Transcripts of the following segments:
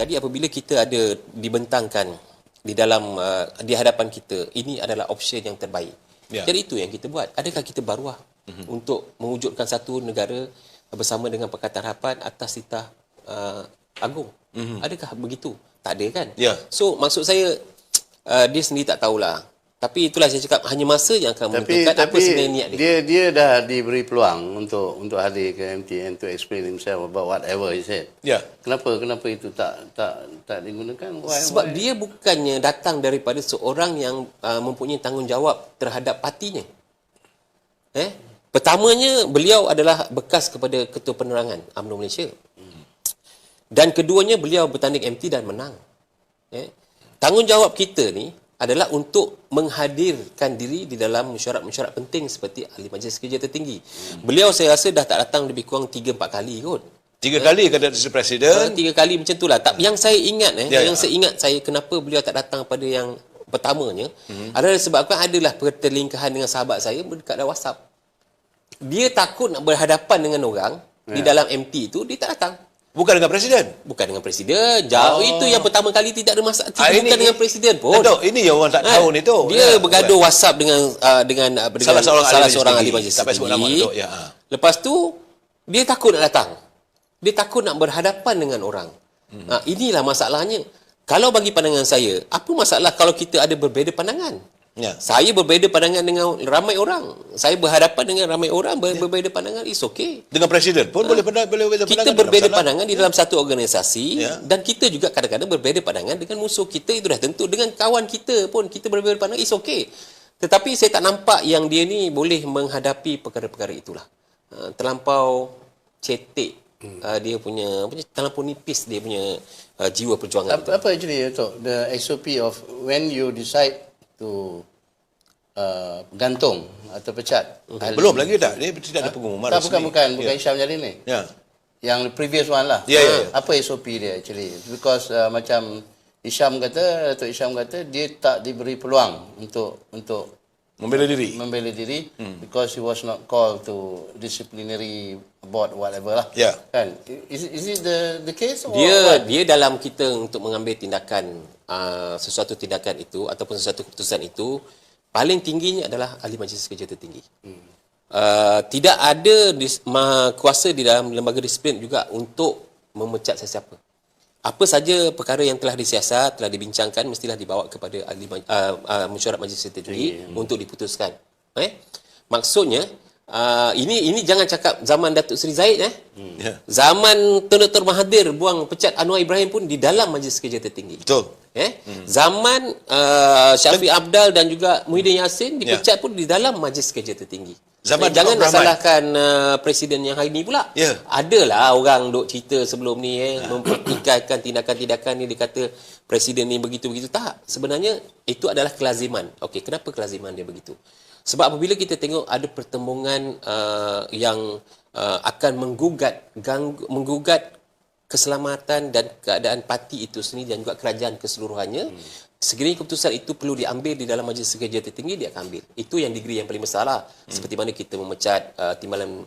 Jadi apabila kita ada dibentangkan di dalam di hadapan kita, ini adalah option yang terbaik. Jadi itu yang kita buat. Adakah kita baruah untuk mewujudkan satu negara bersama dengan Pakatan Harapan atas titah agung? Adakah begitu? Tak ada kan? So maksud saya dia sendiri tak tahulah. Tapi itulah saya cakap, hanya masa yang akan menentukan apa sebenarnya niat dia. Dia dah diberi peluang untuk hadir ke MTN to explain himself about whatever he said. Kenapa itu tak digunakan? Sebab dia bukannya datang daripada seorang yang mempunyai tanggungjawab terhadap partinya. Pertamanya, beliau adalah bekas kepada Ketua Penerangan UMNO Malaysia. Dan keduanya, beliau bertanding MT dan menang. Tanggungjawab kita ni adalah untuk menghadirkan diri di dalam mesyuarat-mesyuarat penting seperti Ahli Majlis Kerja Tertinggi. Beliau saya rasa dah tak datang lebih kurang 3-4 kali kot. 3 kali kata Presiden. 3 kali macam itulah. Tak, yang saya ingat saya ingat kenapa beliau tak datang pada yang pertamanya adalah sebabkan adalah pertelingkahan dengan sahabat saya dekat dalam WhatsApp. Dia takut nak berhadapan dengan orang di dalam MT itu, dia tak datang. Bukan dengan Presiden? Bukan dengan Presiden. Jauh itu yang pertama kali tidak ada masalah. Bukan dengan Presiden pun. Ini yang orang tak tahu ni tu. Dia bergaduh WhatsApp dengan salah seorang ahli majlis tinggi. Lepas tu, dia takut nak datang. Dia takut nak berhadapan dengan orang. Inilah masalahnya. Kalau bagi pandangan saya, apa masalah kalau kita ada berbeza pandangan? Saya berbeza pandangan dengan ramai orang. Saya berhadapan dengan ramai orang, berbeza pandangan, is okay. Dengan Presiden pun boleh berbeza pandangan. Kita berbeza pandangan di dalam satu organisasi dan kita juga kadang-kadang berbeza pandangan dengan musuh kita, itu dah tentu. Dengan kawan kita pun kita berbeza pandangan, is okay. Tetapi saya tak nampak yang dia ni boleh menghadapi perkara-perkara itulah. Terlampau cetek. Dia punya terlampau nipis dia punya jiwa perjuangan. Apa actually the SOP of when you decide to gantung atau pecat? Belum lagi tak? Dia tidak ada pengumuman. Bukan Hisham Jalil ni. Yang previous one lah. Apa SOP dia actually? Because macam Datuk Hisham kata dia tak diberi peluang untuk membela diri because he was not called to disciplinary board whatever lah. Kan? Is it the case? Dia dalam kita untuk mengambil tindakan sesuatu tindakan itu ataupun sesuatu keputusan itu, paling tingginya adalah Ahli Majlis Kerja Tertinggi. Tidak ada kuasa di dalam lembaga disiplin juga untuk memecat sesiapa. Apa saja perkara yang telah disiasat, telah dibincangkan, mestilah dibawa kepada mesyuarat Majlis Tertinggi untuk diputuskan. Maksudnya, ini jangan cakap zaman Datuk Seri Zahid. Zaman Tun Dr. Mahathir buang pecat Anwar Ibrahim pun di dalam Majlis Kerja Tertinggi. Betul. Zaman Syafiq Abdal dan juga Muhyiddin Yassin dipecat pun di dalam Majlis Kerja Tertinggi. Jangan nak salahkan Presiden yang hari ni pula. Adalah orang duk cerita sebelum ni mempertikaikan tindakan-tindakan ni, dia kata Presiden ni begitu-begitu. Tak, sebenarnya itu adalah kelaziman. Okey, kenapa kelaziman dia begitu? Sebab apabila kita tengok ada pertembungan yang akan menggugat keselamatan dan keadaan parti itu sendiri dan juga kerajaan keseluruhannya, sekiranya keputusan itu perlu diambil di dalam Majlis Kerja Tertinggi, dia akan ambil. Itu yang degree yang paling bersalah. Seperti mana kita memecat timbalan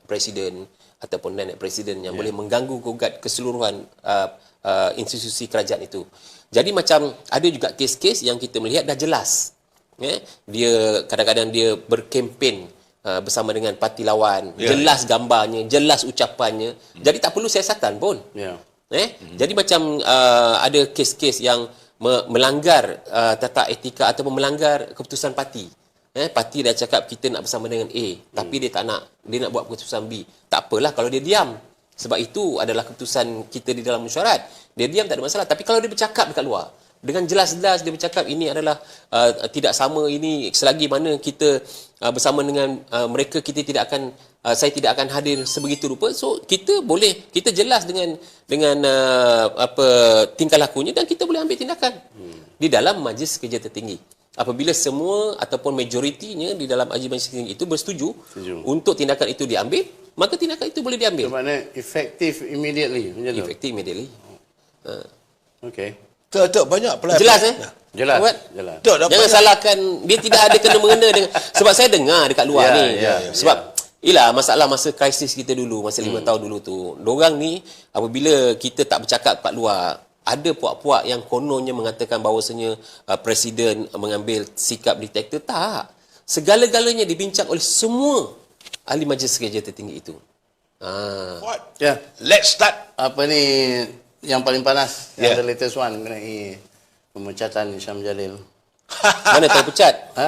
Presiden ataupun Nenek Presiden yang boleh mengganggu gugat keseluruhan institusi kerajaan itu. Jadi macam ada juga kes-kes yang kita melihat dah jelas. Dia kadang-kadang dia berkempen bersama dengan parti lawan, jelas gambarnya, jelas ucapannya. Jadi tak perlu siasatan pun. Jadi macam ada kes-kes yang melanggar tata etika ataupun melanggar keputusan parti. Parti dah cakap kita nak bersama dengan A, tapi dia tak nak, dia nak buat keputusan B. Tak apalah kalau dia diam. Sebab itu adalah keputusan kita di dalam mesyuarat. Dia diam tak ada masalah. Tapi kalau dia bercakap dekat luar, dengan jelas-jelas dia bercakap ini adalah tidak sama, ini selagi mana kita bersama dengan mereka, kita tidak akan saya tidak akan hadir sebegitu rupa. So kita jelas dengan apa tingkah lakunya dan kita boleh ambil tindakan di dalam Majlis Kerja Tertinggi. Apabila semua ataupun majoritinya di dalam Majlis Tertinggi itu bersetuju untuk tindakan itu diambil, maka tindakan itu boleh diambil. Maksudnya effective immediately. Effective immediately. Okey. Tak banyak pelan. Jelas Jelas. Jangan salahkan, dia tidak ada kena-mengena dengan, sebab saya dengar dekat luar ni. Sebab ialah masalah masa krisis kita dulu, masa 5 tahun dulu tu. Dorang ni apabila kita tak bercakap kat luar, ada puak-puak yang kononnya mengatakan bahawasanya Presiden mengambil sikap diktator. Tak. Segala-galanya dibincang oleh semua ahli majlis kerja tertinggi itu. What? Ya. Let's start. Apa ni yang paling panas? Yang the latest one mengenai pemecatan Hisham Jalil. Mana tahu pecat? Ha?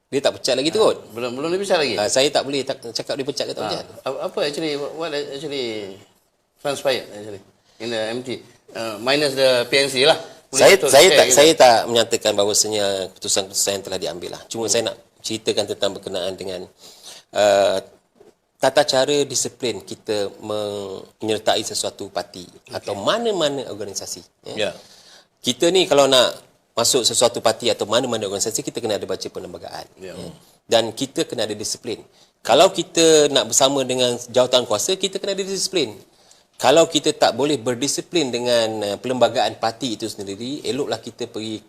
Dia tak pecat lagi tu kot. Belum dipecat lagi. Saya tak boleh cakap dia pecat ke tak pecat. Apa actually what actually transpired actually in the MT minus the PNC lah. Saya tak menyatakan bahawasanya keputusan-keputusan yang telah diambil lah. Cuma saya nak ceritakan tentang berkenaan dengan tata cara disiplin kita menyertai sesuatu parti atau mana-mana organisasi. Kita ni kalau nak masuk sesuatu parti atau mana-mana organisasi, kita kena ada baca perlembagaan. Dan kita kena ada disiplin. Kalau kita nak bersama dengan jawatan kuasa, kita kena ada disiplin. Kalau kita tak boleh berdisiplin dengan perlembagaan parti itu sendiri, eloklah kita pergi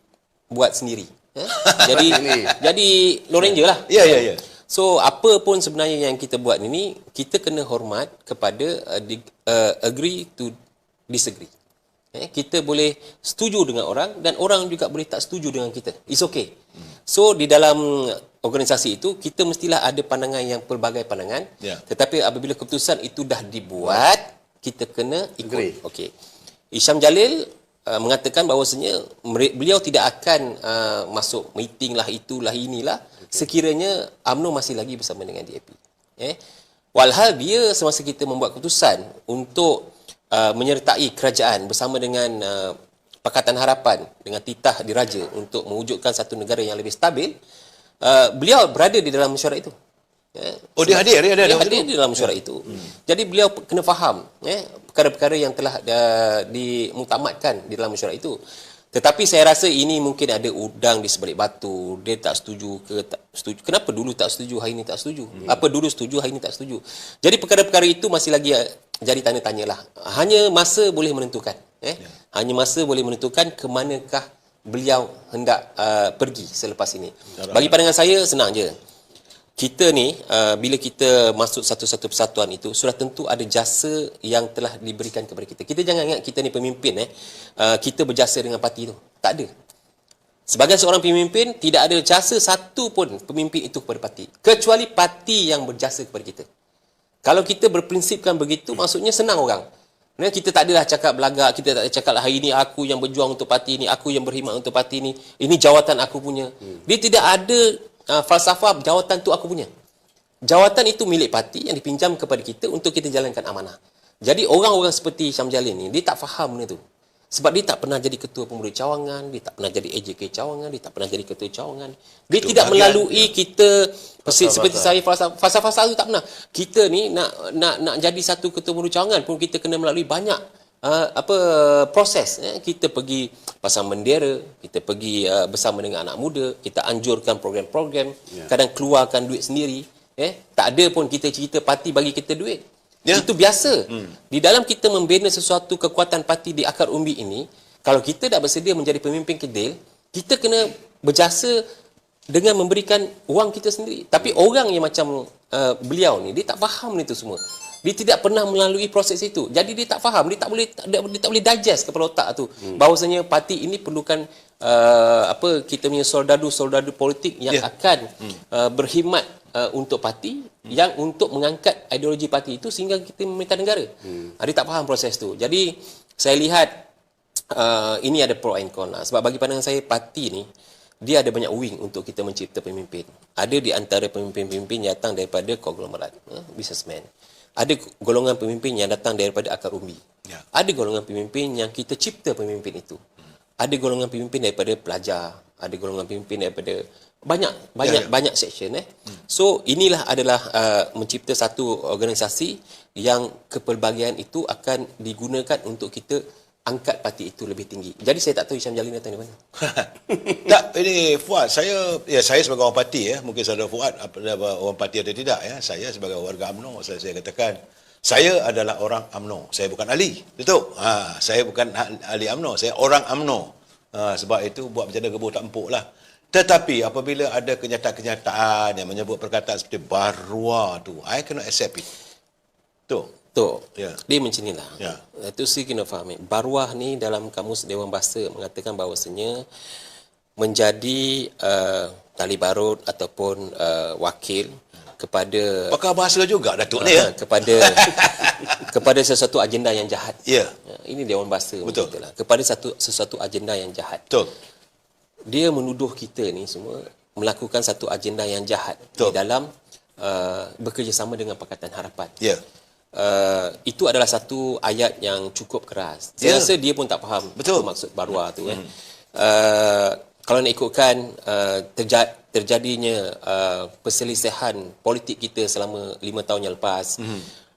buat sendiri. Jadi Lone Ranger lah. Ya. So, apa pun sebenarnya yang kita buat ini, kita kena hormat kepada agree to disagree. Kita boleh setuju dengan orang dan orang juga boleh tak setuju dengan kita. It's okay. So, di dalam organisasi itu, kita mestilah ada pandangan yang pelbagai pandangan. Tetapi apabila keputusan itu dah dibuat, kita kena ikut. Okay. Hisham Jalil mengatakan bahawasanya beliau tidak akan masuk meeting lah, itulah, inilah, sekiranya UMNO masih lagi bersama dengan DAP. Walhal dia semasa kita membuat keputusan untuk menyertai kerajaan bersama dengan Pakatan Harapan dengan titah diraja untuk mewujudkan satu negara yang lebih stabil, beliau berada di dalam mesyuarat itu. Dia hadir di dalam mesyuarat itu. Jadi beliau kena faham perkara-perkara yang telah dimuktamadkan di dalam mesyuarat itu. Tetapi saya rasa ini mungkin ada udang di sebalik batu. Dia tak setuju ke tak setuju. Kenapa dulu tak setuju, hari ini tak setuju? Apa dulu setuju, hari ini tak setuju? Jadi perkara-perkara itu masih lagi jadi tanya-tanya lah. Hanya masa boleh menentukan. Hanya masa boleh menentukan ke manakah beliau hendak pergi selepas ini. Bagi pandangan saya, senang je. Kita ni, bila kita masuk satu-satu persatuan itu, sudah tentu ada jasa yang telah diberikan kepada kita. Kita jangan ingat kita ni pemimpin, kita berjasa dengan parti itu. Tak ada. Sebagai seorang pemimpin, tidak ada jasa satu pun pemimpin itu kepada parti. Kecuali parti yang berjasa kepada kita. Kalau kita berprinsipkan begitu, maksudnya senang orang. Kita tak adalah cakap belagak, kita tak ada cakap hari ini aku yang berjuang untuk parti ini, aku yang berkhidmat untuk parti ini jawatan aku punya. Dia tidak ada falsafah jawatan tu aku punya. Jawatan itu milik parti yang dipinjam kepada kita untuk kita jalankan amanah. Jadi orang-orang seperti Hisham Jalil ni, dia tak faham benda tu. Sebab dia tak pernah jadi ketua pemuda cawangan, dia tak pernah jadi AJK cawangan, dia tak pernah jadi ketua cawangan. Dia tidak melalui kita seperti saya falsafah tu tak pernah. Kita ni nak jadi satu ketua pemuda cawangan pun kita kena melalui banyak proses. Kita pergi pasang bendera, kita pergi bersama dengan anak muda, kita anjurkan program-program, kadang keluarkan duit sendiri. Tak ada pun kita cerita parti bagi kita duit. Itu biasa. Di dalam kita membina sesuatu kekuatan parti di akar umbi ini, kalau kita dah bersedia menjadi pemimpin kedil, kita kena berjasa dengan memberikan wang kita sendiri. Tapi orang yang macam beliau ni, dia tak faham itu semua. Dia tidak pernah melalui proses itu. Jadi dia tak faham, dia tak boleh digest kepala otak tu. Bahawasanya parti ini perlukan kita punya soldadu politik yang akan berkhidmat untuk parti, yang untuk mengangkat ideologi parti itu sehingga kita memerintah negara. Dia tak faham proses tu. Jadi saya lihat ini ada pro and con lah. Sebab bagi pandangan saya, parti ni dia ada banyak wing untuk kita mencipta pemimpin. Ada di antara pemimpin-pemimpin yang datang daripada konglomerat, businessman. Ada golongan pemimpin yang datang daripada akar umbi. Ada golongan pemimpin yang kita cipta pemimpin itu. Ada golongan pemimpin daripada pelajar, ada golongan pemimpin daripada banyak section. So inilah adalah mencipta satu organisasi yang kepelbagian itu akan digunakan untuk kita angkat parti itu lebih tinggi. Jadi saya tak tahu Hisham Jalil datang dari mana. Tak, ini Fuad, saya sebagai orang parti, mungkin saudara Fuad orang parti atau tidak, saya sebagai warga UMNO, saya katakan, saya adalah orang UMNO, saya bukan ahli, betul? Saya bukan ahli UMNO, saya orang UMNO. Sebab itu buat macam mana gebuh tak empuk lah. Tetapi apabila ada kenyataan yang menyebut perkataan seperti Barua tu, I cannot accept it. Tu. Tok, Ya. dia macam ni lah. Ya. Itu sih kena faham. Baruah ni dalam kamus Dewan Bahasa mengatakan bahawasanya menjadi tali barut ataupun wakil kepada Pakar bahasa juga Datuk ni ya. kepada sesuatu agenda yang jahat. Ya. Ini Dewan Bahasa. Betul. Lah. Kepada sesuatu agenda yang jahat. Betul. Dia menuduh kita ni semua melakukan satu agenda yang jahat Betul. di dalam bekerjasama dengan Pakatan Harapan. Ya. Itu adalah satu ayat yang cukup keras. Saya rasa dia pun tak faham Betul. apa maksud baruah tu. Kalau nak ikutkan terjadinya perselisihan politik kita selama 5 tahun yang lepas,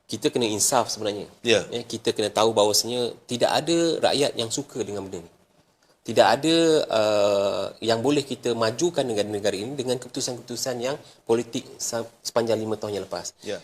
kita kena insaf sebenarnya. Ya. Kita kena tahu bahawasanya tidak ada rakyat yang suka dengan benda ni. Tidak ada yang boleh kita majukan negara ini dengan keputusan-keputusan yang politik sepanjang 5 tahun yang lepas. Ya.